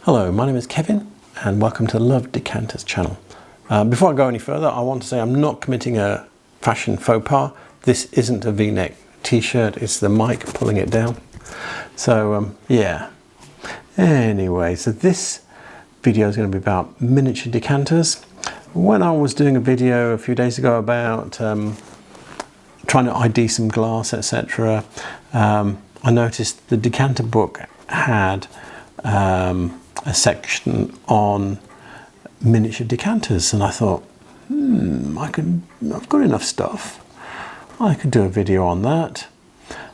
Hello, my name is Kevin and welcome to the Love Decanters channel. Before I go any further, I want to say I'm not committing a fashion faux pas. This isn't a V-neck t-shirt, it's the mic pulling it down. So yeah. Anyway, so this video is going to be about miniature decanters. When I was doing a video a few days ago about trying to ID some glass, etc., I noticed the Decanter book had a section on miniature decanters, and I thought, I've got enough stuff. I could do a video on that.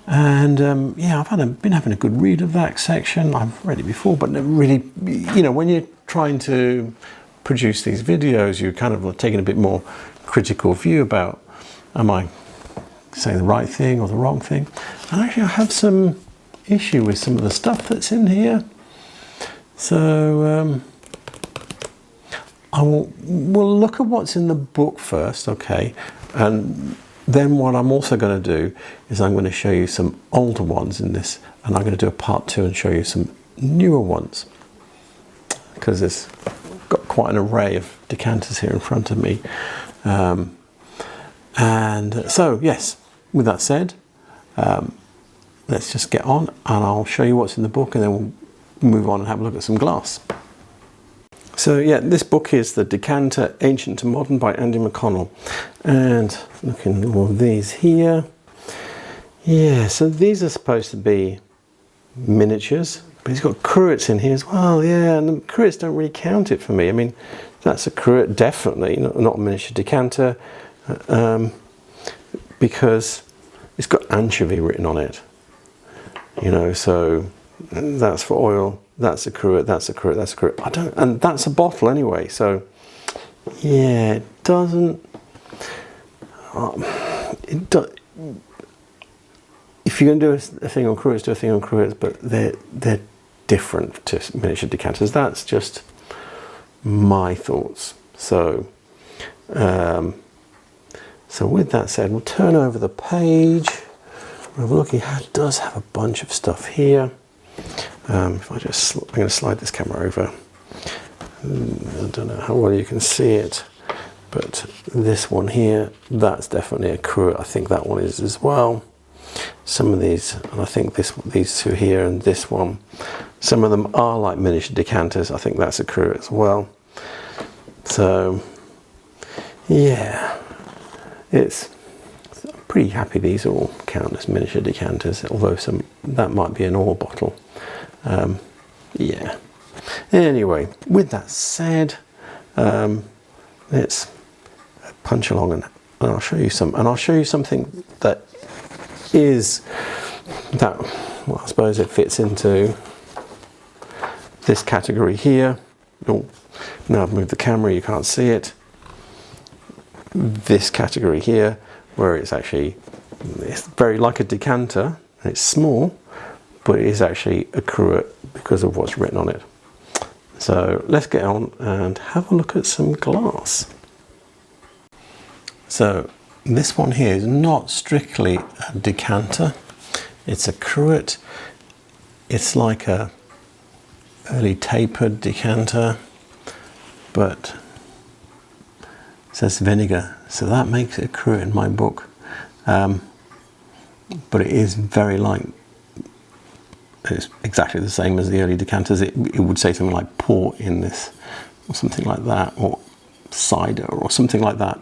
And yeah, I've been having a good read of that section. I've read it before, but never really, you know, when you're trying to produce these videos, you're kind of taking a bit more critical view about, am I saying the right thing or the wrong thing? And actually I have some issue with some of the stuff that's in here. So we'll look at what's in the book first, okay? And then what I'm also going to do is I'm going to show you some older ones in this, and I'm going to do a part 2 and show you some newer ones, because there's got quite an array of decanters here in front of me. And so yes, with that said, let's just get on and I'll show you what's in the book, and then we'll move on and have a look at some glass. So yeah, this book is The Decanter, Ancient to Modern by Andy McConnell. And looking at all of these here. Yeah, so these are supposed to be miniatures, but he's got cruets in here as well. Yeah, and the cruets don't really count it for me. I mean, that's a cruet, definitely, not a miniature decanter, because it's got anchovy written on it. You know, so that's for oil, that's a cruet, that's a cruet, that's a cruet. And that's a bottle anyway, so yeah, it doesn't, if you're going to do a thing on cruets, do a thing on cruets, but they're different to miniature decanters. That's just my thoughts. So, so with that said, we'll turn over the page. We'll have a look. It does have a bunch of stuff here. If I'm going to slide this camera over. I don't know how well you can see it, but this one here, that's definitely a cruet. I think that one is as well. Some of these, and I think these two here and this one, some of them are like miniature decanters. I think that's a cruet as well. So yeah, I'm pretty happy these all count as miniature decanters, although that might be an oil bottle. Yeah. Anyway, with that said, let's punch along and I'll show you something that is well, I suppose it fits into this category here. Oh, now I've moved the camera, you can't see it. This category here, where it's very like a decanter, and it's small, but it is actually a cruet because of what's written on it. So let's get on and have a look at some glass. So this one here is not strictly a decanter, it's a cruet. It's like a early tapered decanter, but it says vinegar, so that makes it a cruet in my book. But it is very light. It's exactly the same as the early decanters. It would say something like port in this, or something like that, or cider, or something like that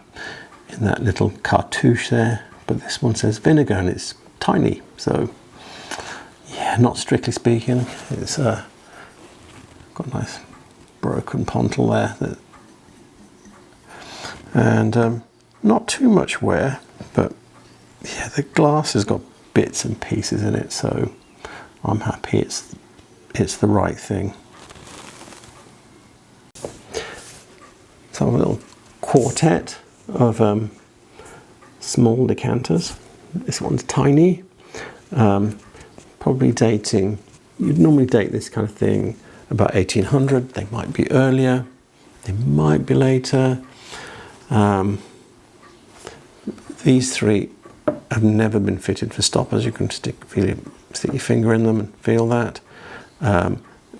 in that little cartouche there. But this one says vinegar, and it's tiny. So yeah, not strictly speaking, it's got a nice broken pontle there, and not too much wear, but yeah, the glass has got bits and pieces in it, so I'm happy it's the right thing. So a little quartet of small decanters. This one's tiny, probably dating, you'd normally date this kind of thing about 1800. They might be earlier, they might be later. These three have never been fitted for stoppers. You can stick your finger in them and feel that.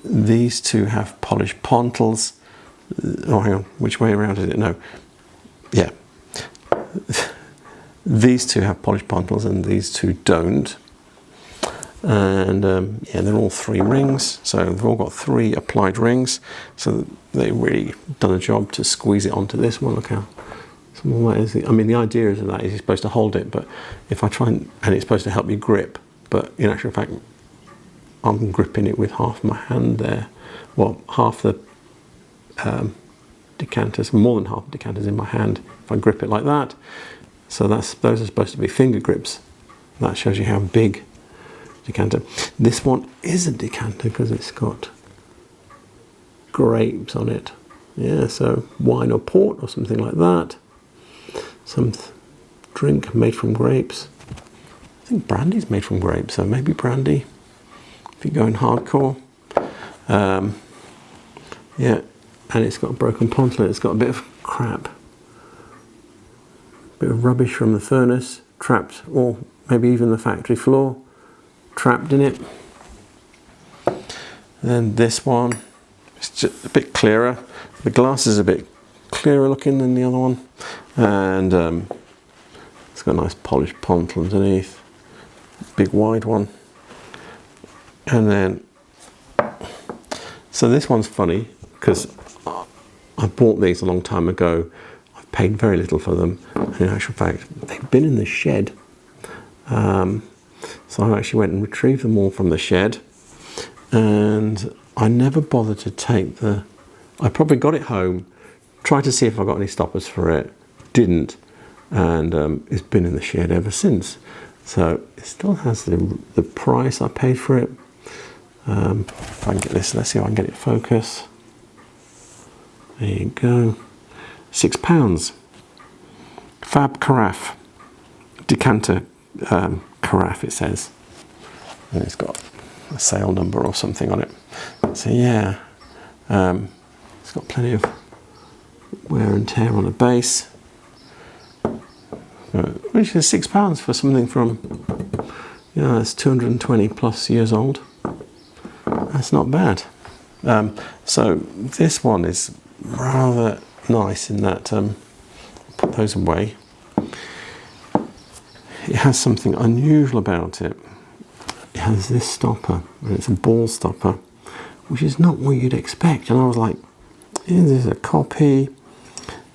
these two have polished pontils. Oh, hang on, which way around is it? No, yeah. These two have polished pontils and these two don't. And yeah, they're all 3 rings, so they've all got 3 applied rings. So they've really done a job to squeeze it onto this one. Look how small that is. I mean, the idea is that you're supposed to hold it, but if I try and it's supposed to help you grip, but in actual fact, I'm gripping it with half my hand there. Well, half the decanters, more than half the decanters in my hand. If I grip it like that, so those are supposed to be finger grips. That shows you how big decanter. This one is a decanter because it's got grapes on it. Yeah, so wine or port or something like that. Some drink made from grapes. I think brandy's made from grapes, so maybe brandy if you go in hardcore. Yeah, and it's got a broken pontil. It's got a bit of crap, bit of rubbish from the furnace trapped, or maybe even the factory floor trapped in it. And then this one, it's just a bit clearer. The glass is a bit clearer looking than the other one, and it's got a nice polished pontil underneath, big wide one. And then, so this one's funny because I bought these a long time ago. I've paid very little for them, and in actual fact they've been in the shed. So I actually went and retrieved them all from the shed, and I never bothered to take I probably got it home, tried to see if I got any stoppers for it, didn't, and it's been in the shed ever since. So it still has the price I paid for it. If I can get this, let's see if I can get it focus. There you go, £6. Fab Carafe, Decanter carafe it says, and it's got a sale number or something on it. So yeah, it's got plenty of wear and tear on the base, which is £6 for something from, you know, it's 220 plus years old. That's not bad. So this one is rather nice in that, put those away. It has something unusual about it. It has this stopper, and it's a ball stopper, which is not what you'd expect. And I was like, is this a copy?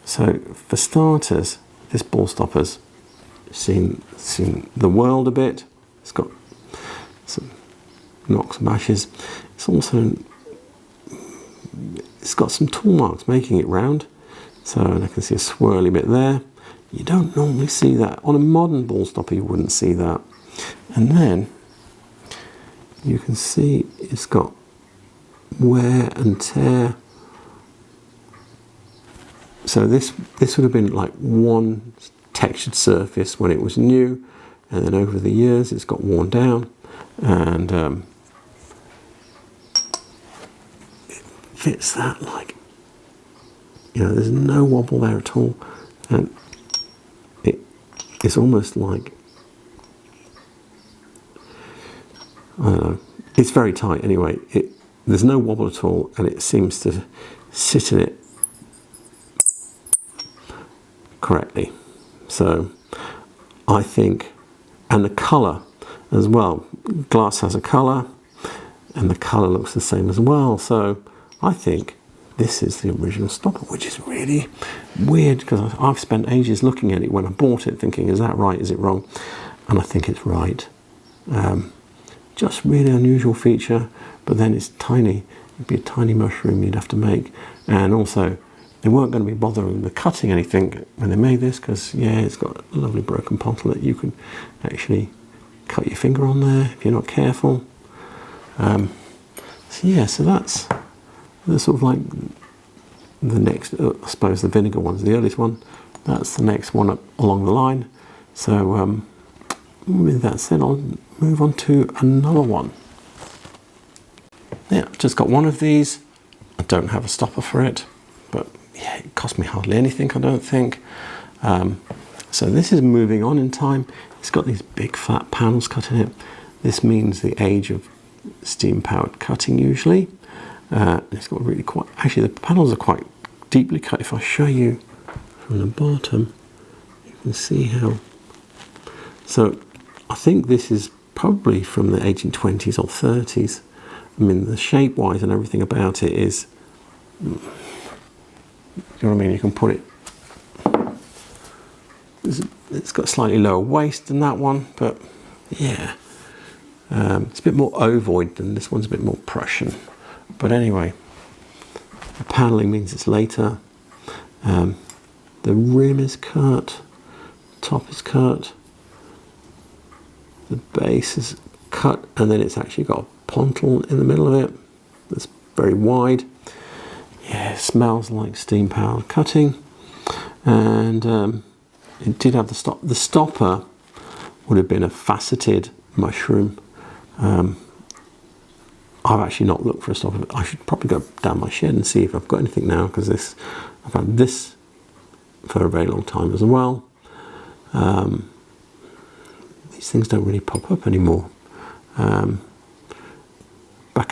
So for starters, this ball stopper's seen the world a bit. It's got some knocks and bashes. It's got some tool marks making it round. So, and I can see a swirly bit there. You don't normally see that. On a modern ball stopper, you wouldn't see that. And then you can see it's got wear and tear. So this would have been like one textured surface when it was new, and then over the years it's got worn down, and it fits that like, you know, there's no wobble there at all, and it's almost like, I don't know, it's very tight anyway. There's no wobble at all, and it seems to sit in it correctly. So I think, and the colour as well, glass has a colour, and the colour looks the same as well. So I think this is the original stopper, which is really weird because I've spent ages looking at it when I bought it, thinking, is that right, is it wrong? And I think it's right. Just really unusual feature, but then it's tiny. It'd be a tiny mushroom you'd have to make. And also, they weren't going to be bothering with cutting anything when they made this, because yeah, it's got a lovely broken pontil that you can actually cut your finger on there if you're not careful. So yeah, so that's the sort of like the next, I suppose the vinegar one's the earliest one. That's the next one up along the line. So with that said, I'll move on to another one. Yeah, I've just got one of these. I don't have a stopper for it, but yeah, it cost me hardly anything, I don't think. So this is moving on in time. It's got these big flat panels cut in it. This means the age of steam powered cutting usually. It's got really quite, actually the panels are quite deeply cut. If I show you from the bottom, you can see how. So I think this is probably from the 1820s or 30s. I mean, the shape-wise and everything about it is, you know what I mean? You can put it, it's got slightly lower waist than that one, but yeah. It's a bit more ovoid than this one's a bit more Prussian. But anyway, the panelling means it's later. The rim is cut, top is cut, the base is cut, and then it's actually got a ponton in the middle of it that's very wide. Yeah, it smells like steam-powered cutting. And it did have the stop. The stopper would have been a faceted mushroom. I've actually not looked for a stopper. I should probably go down my shed and see if I've got anything now, because I've had this for a very long time as well. These things don't really pop up anymore. Back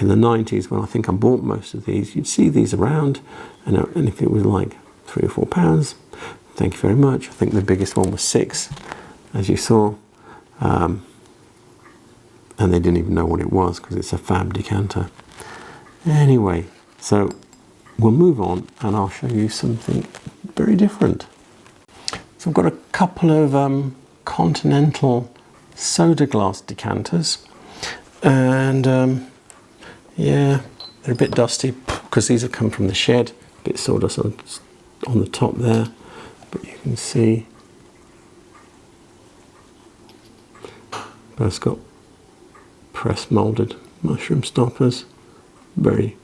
in the 90s, when I think I bought most of these, you'd see these around, and if it was like £3 or £4, thank you very much. I think the biggest one was £6, as you saw. And they didn't even know what it was, because it's a fab decanter. Anyway, so we'll move on and I'll show you something very different. So I've got a couple of continental soda glass decanters, and yeah, they're a bit dusty because these have come from the shed. A bit sawdust on the top there, but you can see both got press molded mushroom stoppers, very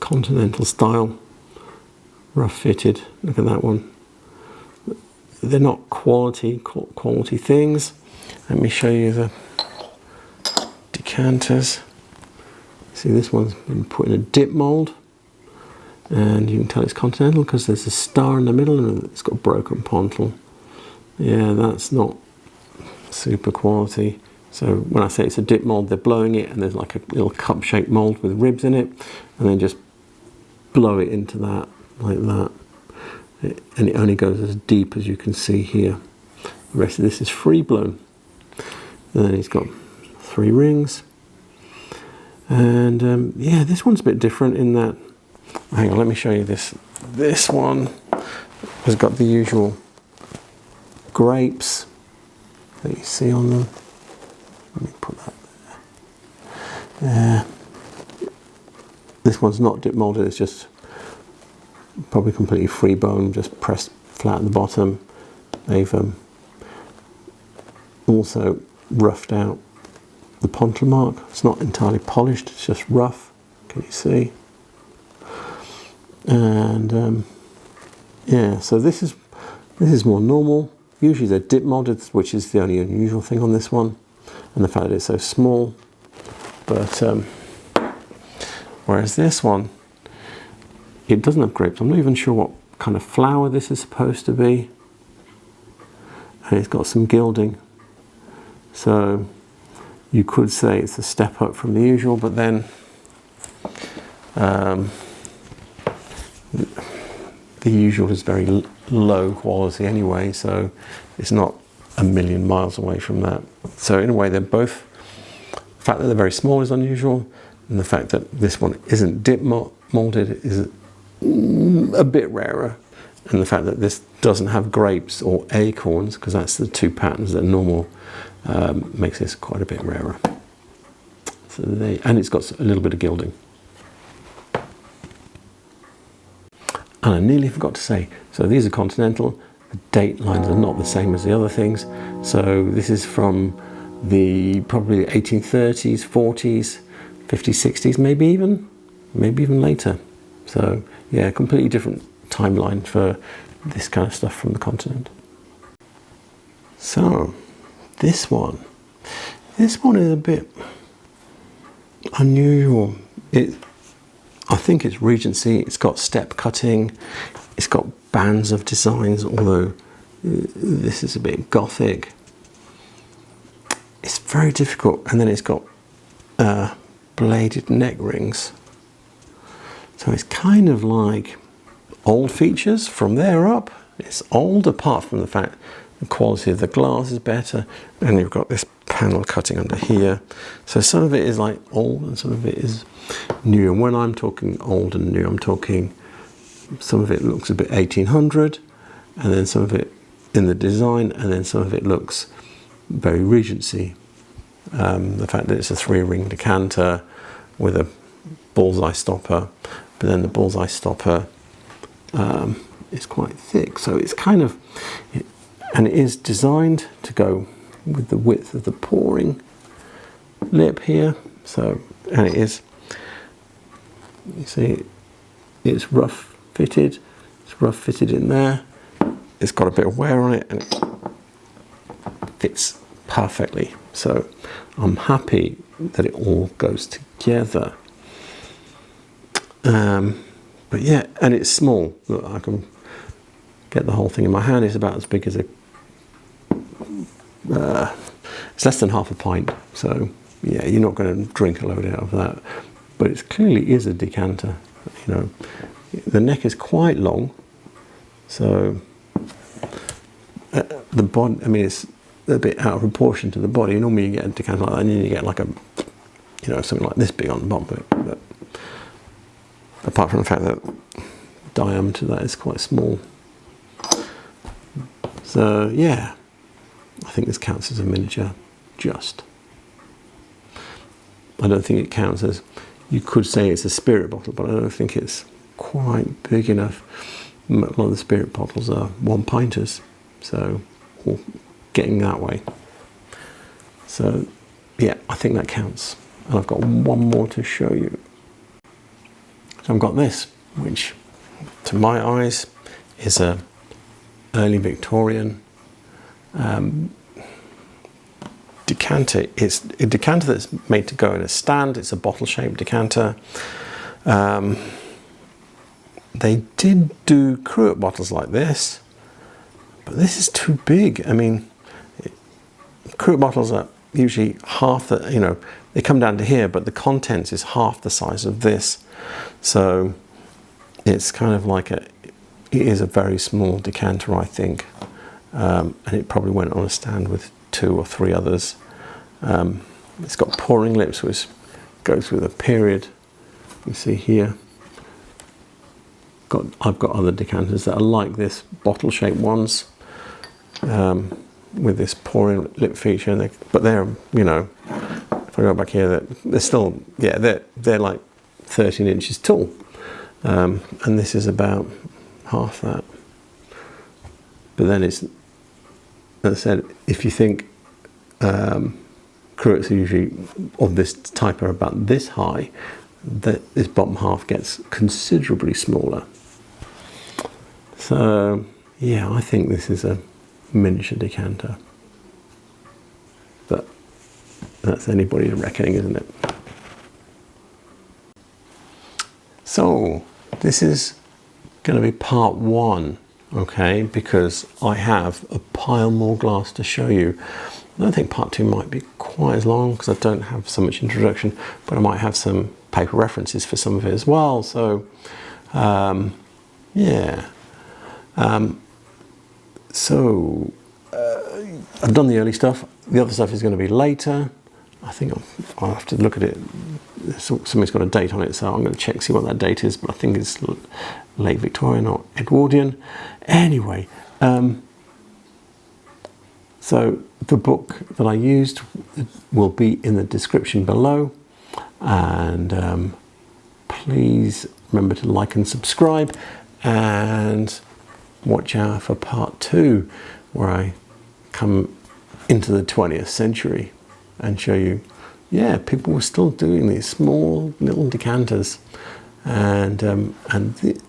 continental style, rough fitted. Look at that one. They're not quality things. Let me show you the decanters. See, this one's been put in a dip mold, and you can tell it's continental because there's a star in the middle and it's got broken ponton. Yeah, that's not super quality. So when I say it's a dip mold, they're blowing it, and there's like a little cup-shaped mold with ribs in it, and then just blow it into that like that. And it only goes as deep as you can see here. The rest of this is free blown. And then he's got 3 rings. And yeah, this one's a bit different in that, hang on, let me show you this. This one has got the usual grapes that you see on them. Let me put that there. This one's not dip molded, it's just probably completely free bone, just pressed flat at the bottom. They've also roughed out the ponton mark. It's not entirely polished, it's just rough. Can you see? And yeah, so this is more normal. Usually they're dip molded, which is the only unusual thing on this one, and the fact that it's so small. But whereas this one, it doesn't have grapes. I'm not even sure what kind of flower this is supposed to be. And it's got some gilding. So you could say it's a step up from the usual, but then the usual is very low quality anyway, so it's not a million miles away from that. So in a way, they're both, the fact that they're very small is unusual, and the fact that this one isn't dip molded is a bit rarer, and the fact that this doesn't have grapes or acorns, because that's the 2 patterns that are normal, makes this quite a bit rarer. So and it's got a little bit of gilding. And I nearly forgot to say, so these are continental. The date lines are not the same as the other things. So this is from the probably 1830s, 40s, 50s, 60s, maybe even later. So yeah, completely different timeline for this kind of stuff from the continent. So this one is a bit unusual. I think it's Regency. It's got step cutting. It's got bands of designs, although this is a bit Gothic. It's very difficult. And then it's got bladed neck rings. So it's kind of like old features. From there up, it's old, apart from the fact the quality of the glass is better, and you've got this panel cutting under here. So some of it is like old and some of it is new. And when I'm talking old and new, I'm talking some of it looks a bit 1800, and then some of it in the design, and then some of it looks very Regency. The fact that it's a 3-ring decanter with a bullseye stopper, but then the bullseye stopper is quite thick, so it's kind of, and it is designed to go with the width of the pouring lip here. So, and it is, you see, it's rough fitted. It's rough fitted in there. It's got a bit of wear on it, and it fits perfectly. So I'm happy that it all goes together. But yeah, and it's small. Look, I can get the whole thing in my hand. It's about as big as a, it's less than half a pint. So yeah, you're not going to drink a load out of that. But it clearly is a decanter. You know, the neck is quite long. So the body, I mean, it's a bit out of proportion to the body. Normally you get a decanter like that, and then you get like a, you know, something like this big on the bottom of it. But apart from the fact that the diameter of that is quite small. So yeah, I think this counts as a miniature just. I don't think it counts as, you could say it's a spirit bottle, but I don't think it's quite big enough. A lot of the spirit bottles are 1-pinters, so getting that way. So yeah, I think that counts. And I've got one more to show you. So I've got this, which to my eyes is a early Victorian decanter. It's a decanter that's made to go in a stand. It's a bottle-shaped decanter. They did do cruet bottles like this, but this is too big. I mean, cruet bottles are usually half the, you know, they come down to here, but the contents is half the size of this. So it's kind of like it is a very small decanter, I think. And it probably went on a stand with 2 or 3 others. It's got pouring lips, which goes with a period. You see here. I've got other decanters that are like this, bottle-shaped ones, with this pouring lip feature. But they're, you know, if I go back here, they're still, yeah, they're like 13 inches tall, and this is about half that. But then it's, as I said, if you think cruets are usually of this type are about this high, this bottom half gets considerably smaller. So yeah, I think this is a miniature decanter, but that's anybody's reckoning, isn't it? So this is going to be part 1, okay, because I have a pile more glass to show you. I don't think part 2 might be quite as long because I don't have so much introduction, but I might have some paper references for some of it as well. So yeah. I've done the early stuff. The other stuff is going to be later. I think I'll have to look at it. Something's got a date on it, so I'm going to check, see what that date is, but I think it's late Victorian or Edwardian. Anyway, so the book that I used will be in the description below, and please remember to like and subscribe, and watch out for part 2, where I come into the 20th century and show you, yeah, people were still doing these small little decanters, and a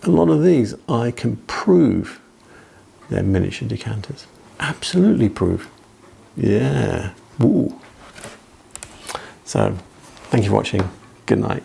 lot of these I can prove they're miniature decanters. Absolutely prove. Yeah. Woo. So, thank you for watching. Good night.